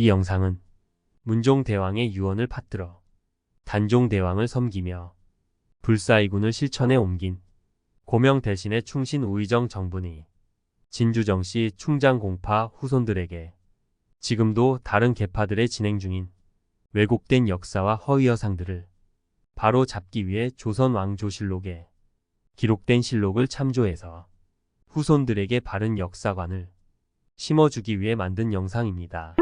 이 영상은 문종대왕의 유언을 받들어 단종대왕을 섬기며 불사이군을 실천에 옮긴 고명 대신의 충신 우의정 정분이 진주정씨 충장공파 후손들에게 지금도 다른 계파들의 진행 중인 왜곡된 역사와 허위여상들을 바로 잡기 위해 조선 왕조실록에 기록된 실록을 참조해서 후손들에게 바른 역사관을 심어주기 위해 만든 영상입니다.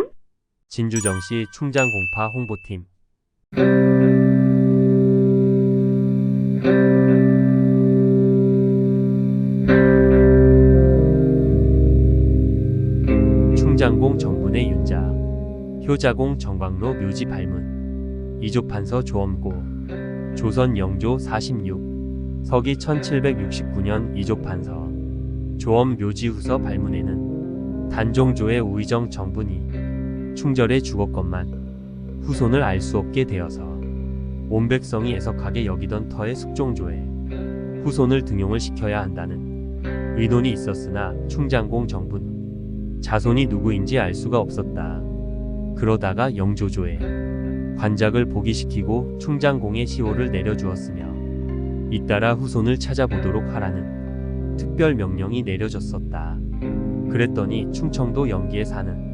진주정씨 충장공파 홍보팀. 충장공 정분의 윤자, 효자공 정광로 묘지 발문, 이조판서 조엄고, 조선 영조 46, 서기 1769년 이조판서, 조엄 묘지 후서 발문에는 단종조의 우의정 정분이 충절해 죽었건만 후손을 알 수 없게 되어서 온 백성이 애석하게 여기던 터의 숙종조에 후손을 등용을 시켜야 한다는 의논이 있었으나 충장공 정분 자손이 누구인지 알 수가 없었다. 그러다가 영조조에 관작을 복위시키고 충장공의 시호를 내려주었으며 잇따라 후손을 찾아보도록 하라는 특별 명령이 내려졌었다. 그랬더니 충청도 영기에 사는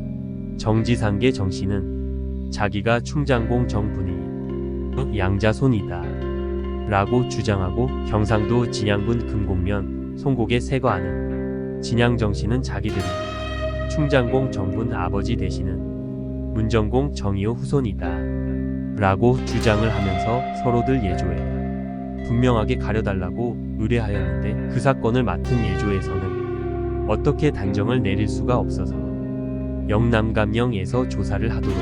정지상계 정씨는 자기가 충장공 정분이 양자손이다 라고 주장하고, 경상도 진양군 금곡면 송곡에 세거하는 진양정씨는 자기들이 충장공 정분 아버지 되시는 문정공 정이호 후손이다 라고 주장을 하면서 서로들 예조에 분명하게 가려달라고 의뢰하였는데, 그 사건을 맡은 예조에서는 어떻게 단정을 내릴 수가 없어서 영남감령에서 조사를 하도록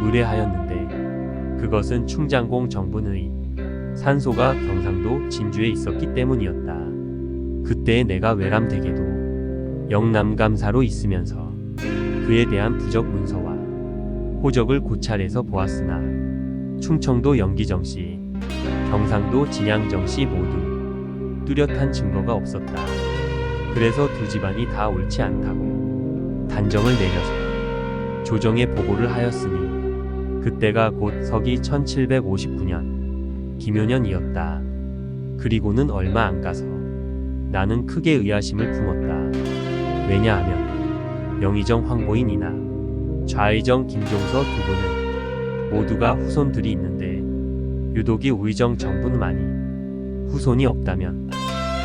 의뢰하였는데, 그것은 충장공 정분의 산소가 경상도 진주에 있었기 때문이었다. 그때 내가 외람되게도 영남감사로 있으면서 그에 대한 부적 문서와 호적을 고찰해서 보았으나 충청도 영기정씨, 경상도 진양정씨 모두 뚜렷한 증거가 없었다. 그래서 두 집안이 다 옳지 않다고 단정을 내려서 조정에 보고를 하였으니, 그때가 곧 서기 1759년 김효년이었다. 그리고는 얼마 안 가서 나는 크게 의아심을 품었다. 왜냐하면 영의정 황보인이나 좌의정 김종서 두 분은 모두가 후손들이 있는데 유독이 우의정 정분만이 후손이 없다면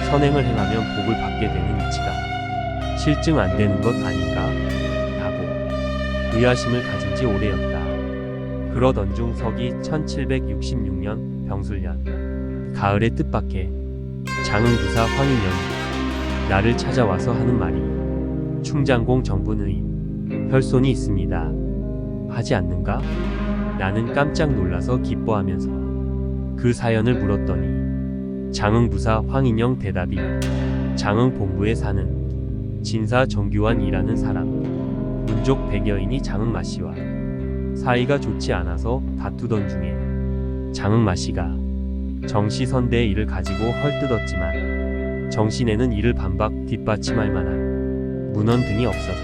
선행을 행하면 복을 받게 되는 이치가 실증 안 되는 것 아닌가 하고 의아심을 가진 지 오래였다. 그러던 중 서기 1766년 병술년 가을의 뜻밖에 장흥부사 황인영이 나를 찾아와서 하는 말이 충장공 정분의 혈손이 있습니다 하지 않는가? 나는 깜짝 놀라서 기뻐하면서 그 사연을 물었더니 장흥부사 황인영 대답이 장흥 본부에 사는 진사 정규환이라는 사람, 문족 100여인이 장흥마씨와 사이가 좋지 않아서 다투던 중에 장흥마씨가 정씨 선대의 일을 가지고 헐뜯었지만 정씨네는 이를 반박 뒷받침할 만한 문헌 등이 없어서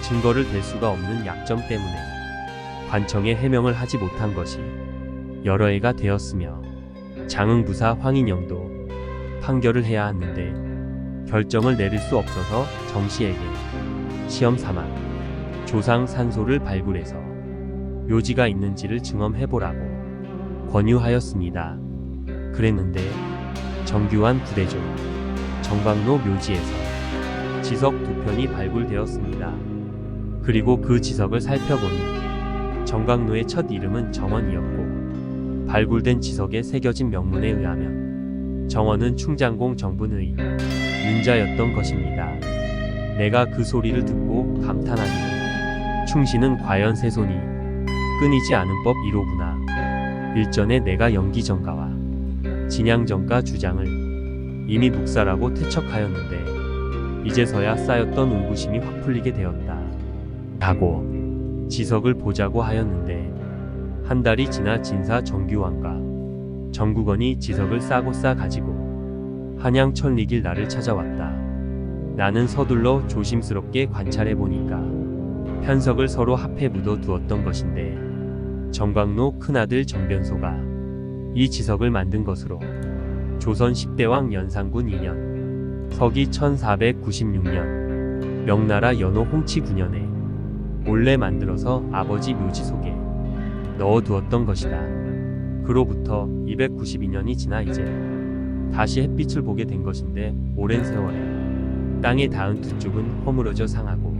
증거를 댈 수가 없는 약점 때문에 관청에 해명을 하지 못한 것이 여러 해가 되었으며, 장흥부사 황인영도 판결을 해야 하는데 결정을 내릴 수 없어서 정씨에게 시험 삼아 조상 산소를 발굴해서 묘지가 있는지를 증험해보라고 권유하였습니다. 그랬는데 정규환 부대조 정광로 묘지에서 지석 2편이 발굴되었습니다. 그리고 그 지석을 살펴보니 정광로의 첫 이름은 정원이었고, 발굴된 지석에 새겨진 명문에 의하면 정원은 충장공 정분의 윤자였던 것입니다. 내가 그 소리를 듣고 감탄하기를, 충신은 과연 세손이 끊이지 않은 법 1호구나. 일전에 내가 영기정가와 진양정가 주장을 이미 묵살하고 퇴척하였는데 이제서야 쌓였던 울부심이 확 풀리게 되었다 하고 지석을 보자고 하였는데, 한 달이 지나 진사 정규환과 정국원이 지석을 싸고 싸 가지고 한양 천리길 나를 찾아왔다. 나는 서둘러 조심스럽게 관찰해 보니까 편석을 서로 합해 묻어 두었던 것인데 정광로 큰아들 정변소가 이 지석을 만든 것으로 조선 10대왕 연산군 2년 서기 1496년 명나라 연호 홍치 9년에 몰래 만들어서 아버지 묘지 속에 넣어두었던 것이다. 그로부터 292년이 지나 이제 다시 햇빛을 보게 된 것인데 오랜 세월에 땅에 닿은 두 쪽은 허물어져 상하고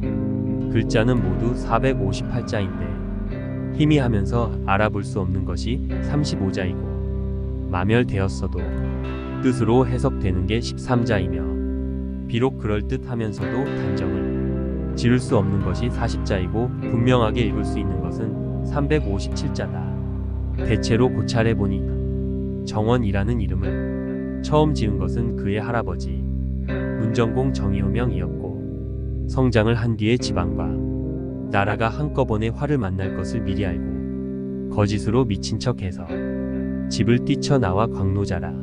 글자는 모두 458자인데 희미하면서 알아볼 수 없는 것이 35자이고 마멸되었어도 뜻으로 해석되는 게 13자이며 비록 그럴듯하면서도 단정을 지을 수 없는 것이 40자이고 분명하게 읽을 수 있는 것은 357자다. 대체로 고찰해 보니 정원이라는 이름을 처음 지은 것은 그의 할아버지 문정공 정의호명이었고 성장을 한 뒤에 지방과 나라가 한꺼번에 화를 만날 것을 미리 알고 거짓으로 미친 척해서 집을 뛰쳐나와 광노자라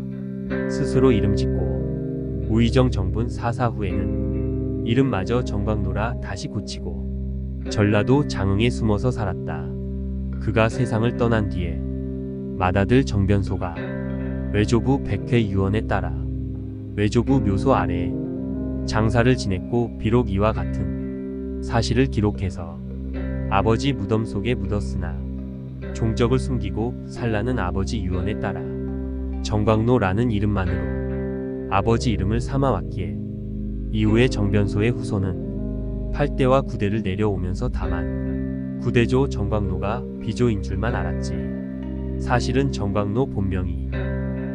스스로 이름 짓고 우의정 정분 사사 후에는 이름마저 정광노라 다시 고치고 전라도 장흥에 숨어서 살았다. 그가 세상을 떠난 뒤에 맏아들 정변소가 외조부 백회 유언에 따라 외조부 묘소 아래에 장사를 지냈고 비록 이와 같은 사실을 기록해서 아버지 무덤 속에 묻었으나 종적을 숨기고 살라는 아버지 유언에 따라 정광로라는 이름만으로 아버지 이름을 삼아왔기에 이후에 정변소의 후손은 8대와 9대를 내려오면서 다만 9대조 정광로가 비조인 줄만 알았지 사실은 정광로 본명이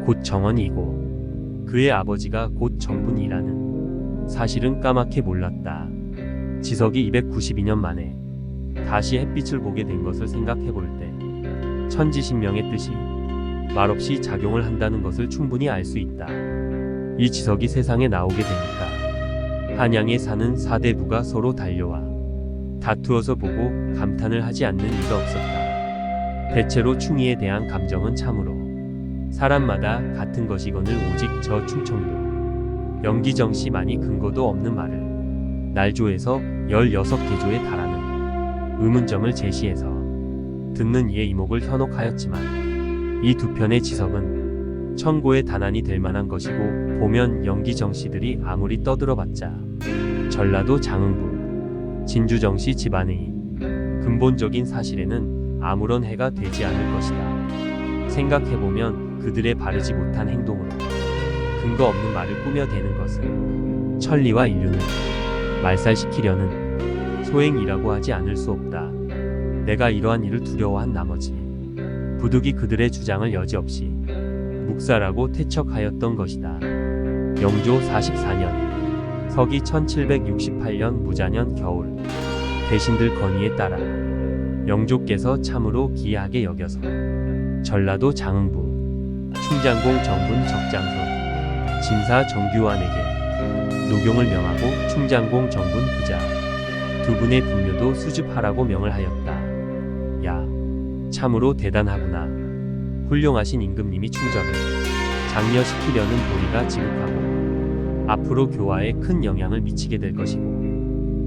곧 정원이고 그의 아버지가 곧 정분이라는 사실은 까맣게 몰랐다. 지석이 292년 만에 다시 햇빛을 보게 된 것을 생각해 볼 때 천지신명의 뜻이 말없이 작용을 한다는 것을 충분히 알 수 있다. 이 지석이 세상에 나오게 되니까 한양에 사는 사대부가 서로 달려와 다투어서 보고 감탄을 하지 않는 이가 없었다. 대체로 충의에 대한 감정은 참으로 사람마다 같은 것이거늘 오직 저 충청도 영기정씨만이 근거도 없는 말을 날조에서 16개조에 달하는 의문점을 제시해서 듣는 이의 이목을 현혹하였지만 이 두 편의 지석은 천고의 단안이 될 만한 것이고 보면 영기정씨들이 아무리 떠들어봤자 전라도 장흥부 진주정씨 집안의 근본적인 사실에는 아무런 해가 되지 않을 것이다. 생각해보면 그들의 바르지 못한 행동으로 근거 없는 말을 꾸며대는 것은 천리와 인륜을 말살시키려는 소행이라고 하지 않을 수 없다. 내가 이러한 일을 두려워한 나머지 부득이 그들의 주장을 여지없이 묵살하고 퇴척하였던 것이다. 영조 44년 서기 1768년 무자년 겨울 대신들 건의에 따라 영조께서 참으로 기이하게 여겨서 전라도 장흥부 충장공 정분 적장손 진사 정규환에게 노경을 명하고 충장공 정분 부자 두 분의 분묘도 수습하라고 명을 하였다. 야, 참으로 대단하구나. 훌륭하신 임금님이 충정을 장려시키려는 도리가 지극하고 앞으로 교화에 큰 영향을 미치게 될 것이고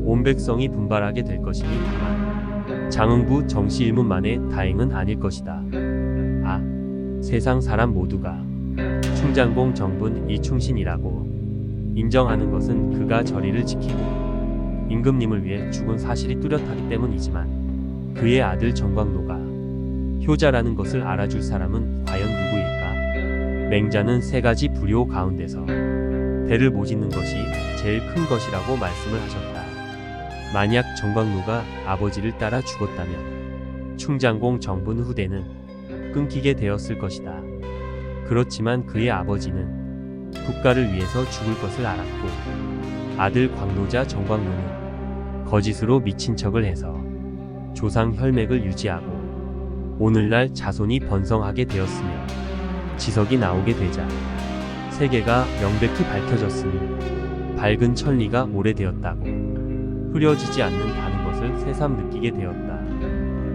온 백성이 분발하게 될 것이니 다만 장흥부 정씨 일문만의 다행은 아닐 것이다. 아, 세상 사람 모두가 충장공 정분 이충신이라고 인정하는 것은 그가 저리를 지키고 임금님을 위해 죽은 사실이 뚜렷하기 때문이지만 그의 아들 정광로가 효자라는 것을 알아줄 사람은 과연 누구일까? 맹자는 세 가지 불효 가운데서 대를 모짓는 것이 제일 큰 것이라고 말씀을 하셨다. 만약 정광로가 아버지를 따라 죽었다면 충장공 정분 후대는 끊기게 되었을 것이다. 그렇지만 그의 아버지는 국가를 위해서 죽을 것을 알았고 아들 광노자 정광로는 거짓으로 미친 척을 해서 조상 혈맥을 유지하고 오늘날 자손이 번성하게 되었으며 지석이 나오게 되자 세계가 명백히 밝혀졌으니 밝은 천리가 오래되었다고 흐려지지 않는다는 것을 새삼 느끼게 되었다.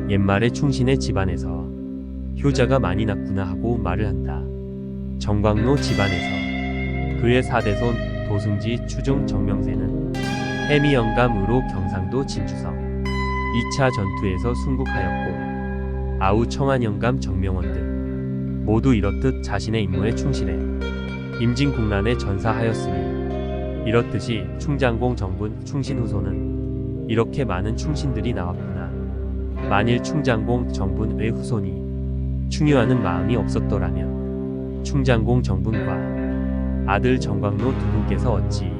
옛말에 충신의 집안에서 효자가 많이 났구나 하고 말을 한다. 정광로 집안에서 그의 사대손 도승지 추중 정명세는 해미영감으로 경상도 진주성 2차 전투에서 순국하였고 아우 청안영감 정명원 등 모두 이렇듯 자신의 임무에 충실해 임진국란에 전사하였으니 이렇듯이 충장공 정분 충신 후손은 이렇게 많은 충신들이 나왔구나. 만일 충장공 정분 외 후손이 충유하는 마음이 없었더라면 충장공 정분과 아들 정광로 두 분께서 어찌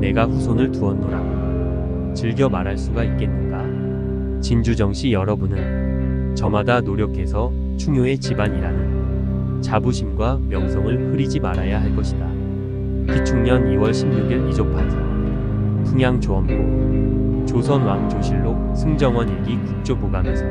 내가 후손을 두었노라고 즐겨 말할 수가 있겠는가. 진주정씨 여러분은 저마다 노력해서 충효의 집안이라는 자부심과 명성을 흐리지 말아야 할 것이다. 기충년 2월 16일 이조판서 풍양조엄고 조선왕조실록 승정원 일기 국조보감에서